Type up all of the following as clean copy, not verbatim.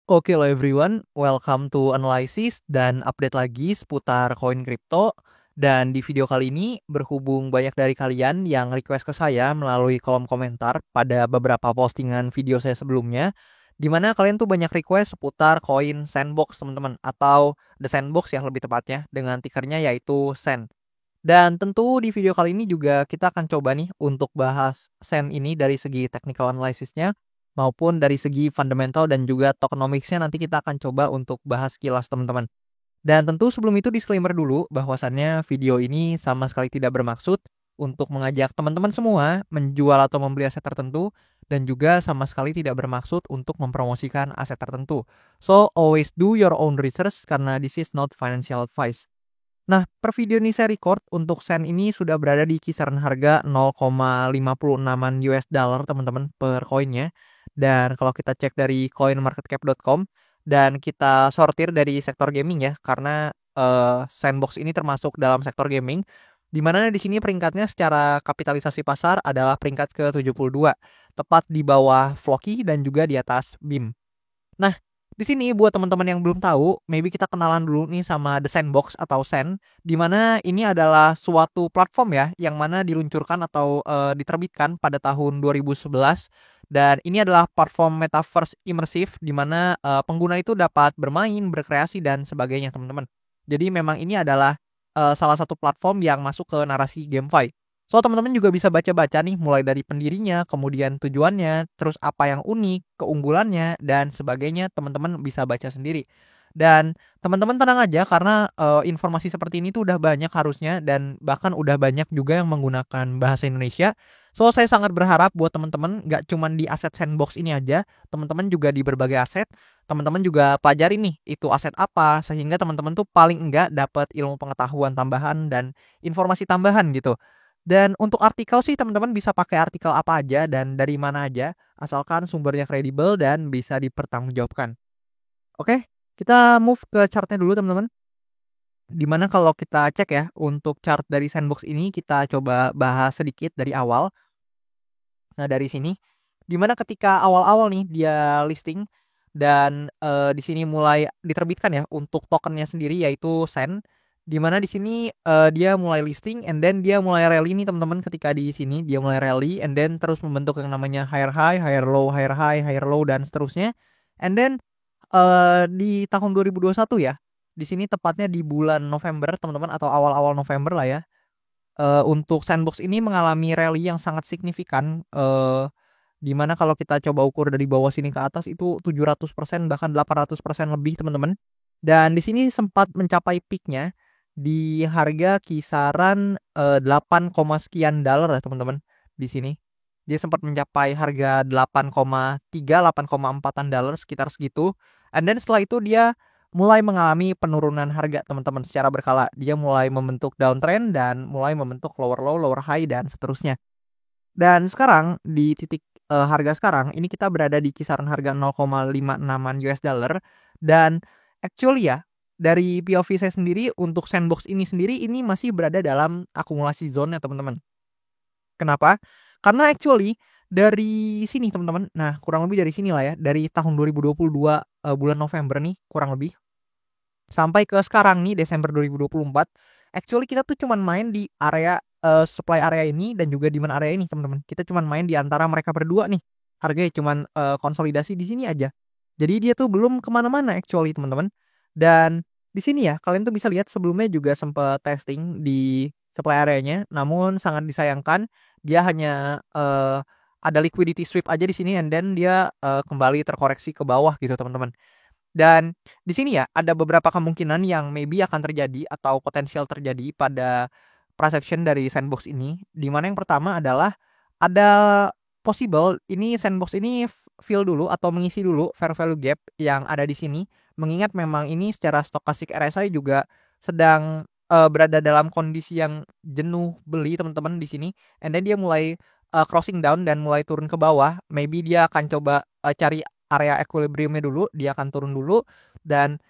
Oke lo everyone, welcome to Analysis dan update lagi seputar koin kripto. Dan di video kali ini berhubung banyak dari kalian yang request ke saya melalui kolom komentar pada beberapa postingan video saya sebelumnya, di mana kalian tuh banyak request seputar koin Sandbox teman-teman, atau The Sandbox yang lebih tepatnya dengan tickernya yaitu SEN. Dan tentu di video kali ini juga kita akan coba nih untuk bahas SEN ini dari segi technical analysisnya maupun dari segi fundamental dan juga tokenomicsnya. Nanti kita akan coba untuk bahas kilas teman-teman. Dan tentu sebelum itu disclaimer dulu bahwasannya video ini sama sekali tidak bermaksud untuk mengajak teman-teman semua menjual atau membeli aset tertentu, dan juga sama sekali tidak bermaksud untuk mempromosikan aset tertentu. So always do your own research karena this is not financial advice. Nah, per video ini saya record untuk SEN ini sudah berada di kisaran harga 0,56an US dollar teman-teman per koinnya. Dan kalau kita cek dari coinmarketcap.com dan kita sortir dari sektor gaming ya, karena Sandbox ini termasuk dalam sektor gaming, di mana di sini peringkatnya secara kapitalisasi pasar adalah peringkat ke-72, tepat di bawah Floki dan juga di atas BIM. Nah, di sini buat teman-teman yang belum tahu, maybe kita kenalan dulu nih sama The Sandbox atau SEN, di mana ini adalah suatu platform ya, yang mana diluncurkan atau diterbitkan pada tahun 2011, dan ini adalah platform metaverse imersif di mana pengguna itu dapat bermain, berkreasi dan sebagainya teman-teman. Jadi memang ini adalah salah satu platform yang masuk ke narasi GameFi. So, teman-teman juga bisa baca-baca nih mulai dari pendirinya, kemudian tujuannya, terus apa yang unik, keunggulannya, dan sebagainya. Teman-teman bisa baca sendiri. Dan teman-teman tenang aja karena informasi seperti ini tuh udah banyak harusnya, dan bahkan udah banyak juga yang menggunakan bahasa Indonesia. So, saya sangat berharap buat teman-teman gak cuma di aset Sandbox ini aja, teman-teman juga di berbagai aset, teman-teman juga pelajari nih itu aset apa, sehingga teman-teman tuh paling enggak dapat ilmu pengetahuan tambahan dan informasi tambahan gitu. Dan untuk artikel sih teman-teman bisa pakai artikel apa aja dan dari mana aja, asalkan sumbernya kredibel dan bisa dipertanggungjawabkan. Oke, kita move ke chartnya dulu teman-teman. Dimana kalau kita cek ya, untuk chart dari Sandbox ini kita coba bahas sedikit dari awal. Nah, dari sini, dimana ketika awal-awal nih dia listing dan di sini mulai diterbitkan ya untuk tokennya sendiri yaitu SEN, dimana di sini dia mulai listing and then dia mulai rally nih teman-teman. Ketika di sini dia mulai rally and then terus membentuk yang namanya higher high, higher low, higher high, higher low dan seterusnya. And then di tahun 2021 ya, di sini tepatnya di bulan November teman-teman, atau awal-awal November lah ya, untuk Sandbox ini mengalami rally yang sangat signifikan, di mana kalau kita coba ukur dari bawah sini ke atas itu 700% bahkan 800% lebih teman-teman. Dan di sini sempat mencapai peaknya di harga kisaran 8, sekian dolar ya teman-teman di sini. Dia sempat mencapai harga 8,3, 8,4-an dolar sekitar segitu. And then setelah itu dia mulai mengalami penurunan harga teman-teman secara berkala. Dia mulai membentuk downtrend dan mulai membentuk lower low, lower high dan seterusnya. Dan sekarang di titik harga sekarang ini kita berada di kisaran harga 0,56an US dollar, dan actually ya dari POV saya sendiri untuk Sandbox ini sendiri ini masih berada dalam akumulasi zone ya teman-teman. Kenapa? Karena actually dari sini teman-teman, nah kurang lebih dari sini lah ya, dari tahun 2022 bulan November nih kurang lebih sampai ke sekarang nih Desember 2024, actually kita tuh cuman main di area supply area ini dan juga demand area ini teman-teman. Kita cuman main di antara mereka berdua nih. Harganya cuman konsolidasi di sini aja. Jadi dia tuh belum kemana-mana actually teman-teman. Dan di sini ya kalian tuh bisa lihat sebelumnya juga sempat testing di supply areanya, namun sangat disayangkan dia hanya ada liquidity sweep aja di sini and then dia kembali terkoreksi ke bawah gitu teman-teman. Dan di sini ya ada beberapa kemungkinan yang maybe akan terjadi atau potensial terjadi pada price action dari Sandbox ini. Di mana yang pertama adalah ada possible ini Sandbox ini fill dulu atau mengisi dulu fair value gap yang ada di sini. Mengingat memang ini secara stokastik RSI juga sedang berada dalam kondisi yang jenuh beli teman-teman di sini. And then dia mulai crossing down dan mulai turun ke bawah. Maybe dia akan coba cari area equilibriumnya dulu, dia akan turun dulu dan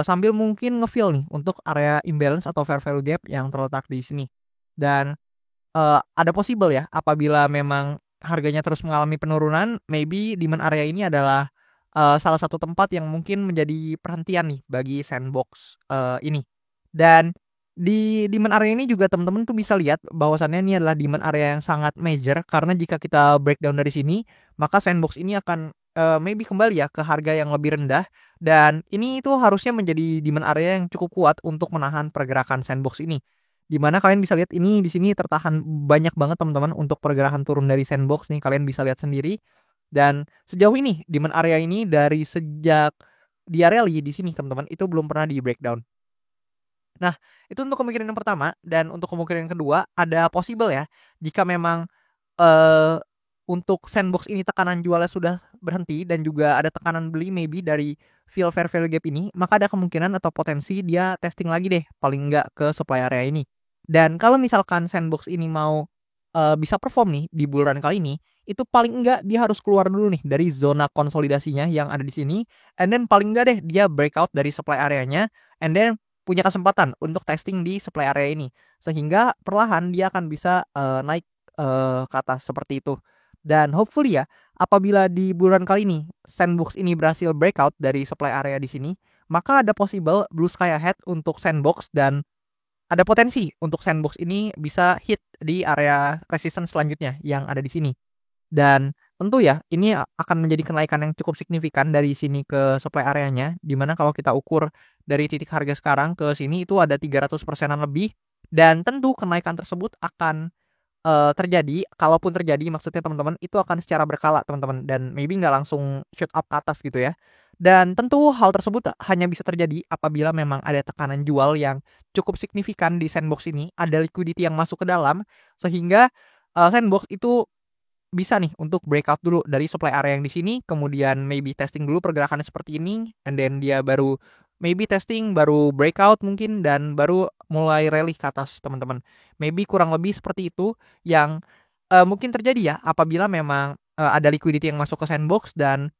sambil mungkin ngefill nih untuk area imbalance atau fair value gap yang terletak di sini. Dan ada possible ya apabila memang harganya terus mengalami penurunan, maybe demand area ini adalah salah satu tempat yang mungkin menjadi perhentian nih bagi sandbox ini. Dan di demand area ini juga teman-teman tuh bisa lihat bahwasannya ini adalah demand area yang sangat major, karena jika kita breakdown dari sini, maka sandbox ini akan maybe kembali ya ke harga yang lebih rendah, dan ini tuh harusnya menjadi demand area yang cukup kuat untuk menahan pergerakan sandbox ini. Dimana kalian bisa lihat ini di sini tertahan banyak banget teman-teman untuk pergerakan turun dari sandbox nih, kalian bisa lihat sendiri. Dan sejauh ini demand area ini dari sejak dia rally di sini teman-teman itu belum pernah di breakdown. Nah, itu untuk kemungkinan yang pertama, dan untuk kemungkinan yang kedua ada possible ya, jika memang eh untuk sandbox ini tekanan jualnya sudah berhenti dan juga ada tekanan beli maybe dari fill fair value gap ini, maka ada kemungkinan atau potensi dia testing lagi deh paling enggak ke supply area ini. Dan kalau misalkan sandbox ini mau bisa perform nih di bulan kali ini, itu paling enggak dia harus keluar dulu nih dari zona konsolidasinya yang ada di sini, and then paling enggak deh dia breakout dari supply areanya, and then punya kesempatan untuk testing di supply area ini, sehingga perlahan dia akan bisa naik ke atas seperti itu. Dan hopefully ya, apabila di bulan kali ini sandbox ini berhasil breakout dari supply area di sini, maka ada possible blue sky ahead untuk sandbox, dan ada potensi untuk sandbox ini bisa hit di area resistance selanjutnya yang ada di sini. Dan tentu ya, ini akan menjadi kenaikan yang cukup signifikan dari sini ke supply areanya, dimana kalau kita ukur dari titik harga sekarang ke sini itu ada 300%-an lebih, dan tentu kenaikan tersebut akan terjadi, kalaupun terjadi maksudnya teman-teman, itu akan secara berkala teman-teman, dan maybe nggak langsung shoot up ke atas gitu ya. Dan tentu hal tersebut hanya bisa terjadi apabila memang ada tekanan jual yang cukup signifikan di sandbox ini, ada liquidity yang masuk ke dalam, sehingga sandbox itu bisa nih untuk breakout dulu dari supply area yang di sini, kemudian maybe testing dulu pergerakannya seperti ini, and then dia baru maybe testing, baru breakout mungkin, dan baru mulai rally ke atas teman-teman. Maybe kurang lebih seperti itu yang mungkin terjadi ya apabila memang ada liquidity yang masuk ke sandbox, dan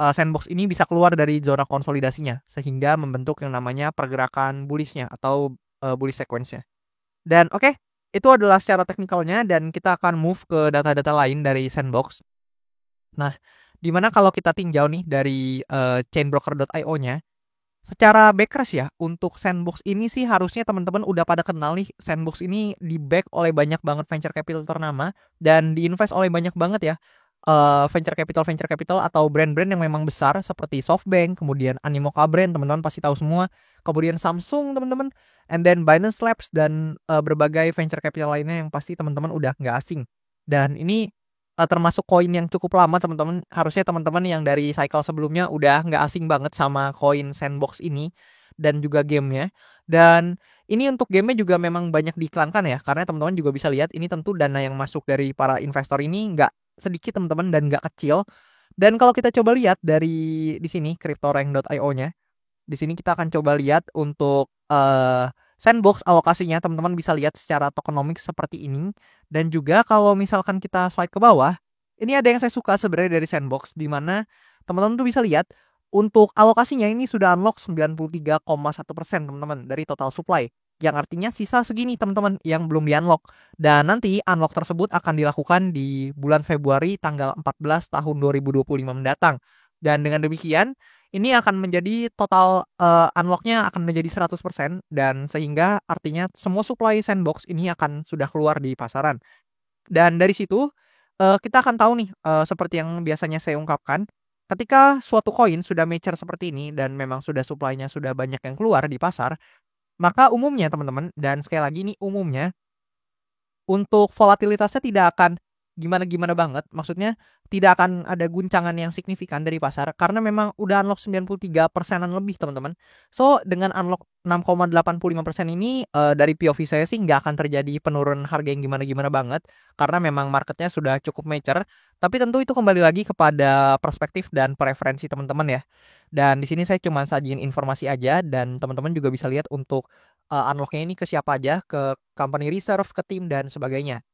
sandbox ini bisa keluar dari zona konsolidasinya sehingga membentuk yang namanya pergerakan bullishnya atau bullish sequence-nya. Dan oke, itu adalah secara teknikalnya, dan kita akan move ke data-data lain dari sandbox. Nah, dimana kalau kita tinjau nih dari chainbroker.io-nya, secara backcrash ya, untuk sandbox ini sih harusnya teman-teman udah pada kenal nih, sandbox ini di-back oleh banyak banget venture capital ternama, dan di-invest oleh banyak banget ya venture capital atau brand-brand yang memang besar seperti SoftBank, kemudian Animoca Brand, teman-teman pasti tahu semua, kemudian Samsung teman-teman, and then Binance Labs, dan berbagai venture capital lainnya yang pasti teman-teman udah nggak asing. Dan ini termasuk koin yang cukup lama teman-teman, harusnya teman-teman yang dari cycle sebelumnya udah nggak asing banget sama koin sandbox ini dan juga gamenya. Dan ini untuk gamenya juga memang banyak diiklankan ya, karena teman-teman juga bisa lihat ini tentu dana yang masuk dari para investor ini nggak sedikit teman-teman dan nggak kecil. Dan kalau kita coba lihat dari di sini cryptorank.io-nya, di sini kita akan coba lihat untuk sandbox alokasinya, teman-teman bisa lihat secara tokenomics seperti ini. Dan juga kalau misalkan kita slide ke bawah, ini ada yang saya suka sebenarnya dari sandbox, di mana teman-teman tuh bisa lihat untuk alokasinya ini sudah unlock 93,1% teman-teman dari total supply, yang artinya sisa segini teman-teman yang belum di unlock, dan nanti unlock tersebut akan dilakukan di bulan Februari tanggal 14 tahun 2025 mendatang. Dan dengan demikian ini akan menjadi total unlocknya akan menjadi 100%, dan sehingga artinya semua supply sandbox ini akan sudah keluar di pasaran. Dan dari situ kita akan tahu nih, seperti yang biasanya saya ungkapkan, ketika suatu koin sudah mature seperti ini dan memang sudah supply-nya sudah banyak yang keluar di pasar, maka umumnya teman-teman, dan sekali lagi ini umumnya, untuk volatilitasnya tidak akan gimana-gimana banget, maksudnya tidak akan ada guncangan yang signifikan dari pasar, karena memang udah unlock 93%-an lebih teman-teman. So dengan unlock 6,85% ini dari POV saya sih nggak akan terjadi penurunan harga yang gimana-gimana banget, karena memang marketnya sudah cukup mature. Tapi tentu itu kembali lagi kepada perspektif dan preferensi teman-teman ya. Dan di sini saya cuma sajiin informasi aja, dan teman-teman juga bisa lihat untuk unlocknya ini ke siapa aja, ke company reserve, ke tim, dan sebagainya.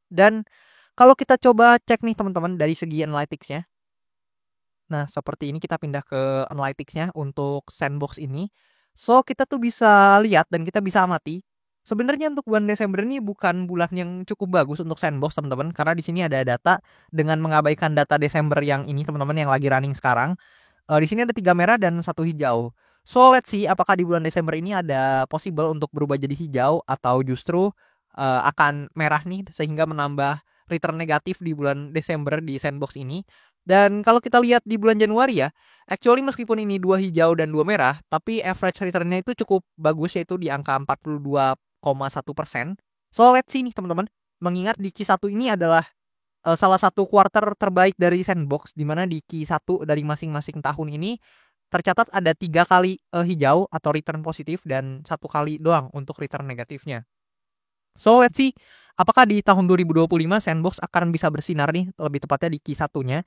Dan kalau kita coba cek nih teman-teman dari segi analytics-nya. Nah, seperti ini kita pindah ke analytics-nya untuk sandbox ini. So, kita tuh bisa lihat dan kita bisa amati. Sebenarnya untuk bulan Desember ini bukan bulan yang cukup bagus untuk sandbox teman-teman, karena di sini ada data dengan mengabaikan data Desember yang ini teman-teman yang lagi running sekarang. Di sini ada 3 merah dan 1 hijau. So let's see apakah di bulan Desember ini ada possible untuk berubah jadi hijau atau justru akan merah nih sehingga menambah return negatif di bulan Desember di sandbox ini. Dan kalau kita lihat di bulan Januari ya, actually meskipun ini 2 hijau dan 2 merah, tapi average return-nya itu cukup bagus yaitu di angka 42,1%. So let's see nih teman-teman, mengingat di Q1 ini adalah salah satu quarter terbaik dari sandbox, di mana di Q1 dari masing-masing tahun ini tercatat ada 3 kali hijau atau return positif dan 1 kali doang untuk return negatifnya. So let's see apakah di tahun 2025 sandbox akan bisa bersinar nih, lebih tepatnya di Q1-nya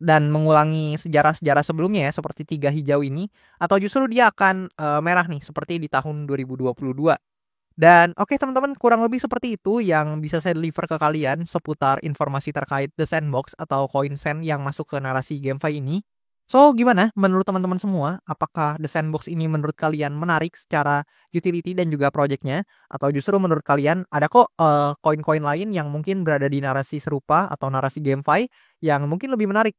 dan mengulangi sejarah-sejarah sebelumnya ya seperti 3 hijau ini, atau justru dia akan merah nih seperti di tahun 2022. Dan oke teman-teman, kurang lebih seperti itu yang bisa saya deliver ke kalian seputar informasi terkait The Sandbox atau CoinSend yang masuk ke narasi GameFi ini. So gimana menurut teman-teman semua? Apakah The Sandbox ini menurut kalian menarik secara utility dan juga projectnya? Atau justru menurut kalian ada kok koin-koin lain yang mungkin berada di narasi serupa atau narasi GameFi yang mungkin lebih menarik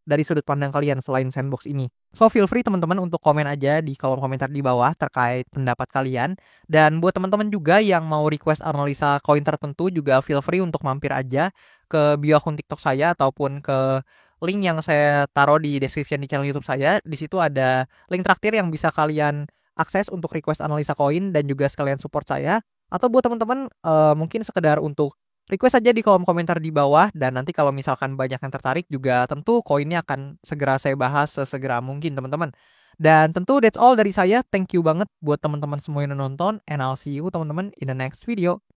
dari sudut pandang kalian selain Sandbox ini? So feel free teman-teman untuk komen aja di kolom komentar di bawah terkait pendapat kalian. Dan buat teman-teman juga yang mau request analisa koin tertentu juga feel free untuk mampir aja ke bio akun TikTok saya ataupun ke link yang saya taruh di description di channel YouTube saya. Di situ ada link traktir yang bisa kalian akses untuk request analisa koin dan juga sekalian support saya. Atau buat teman-teman mungkin sekedar untuk request aja di kolom komentar di bawah, dan nanti kalau misalkan banyak yang tertarik juga tentu koinnya akan segera saya bahas sesegera mungkin teman-teman. Dan tentu that's all dari saya. Thank you banget buat teman-teman semua yang nonton, and I'll see you teman-teman in the next video.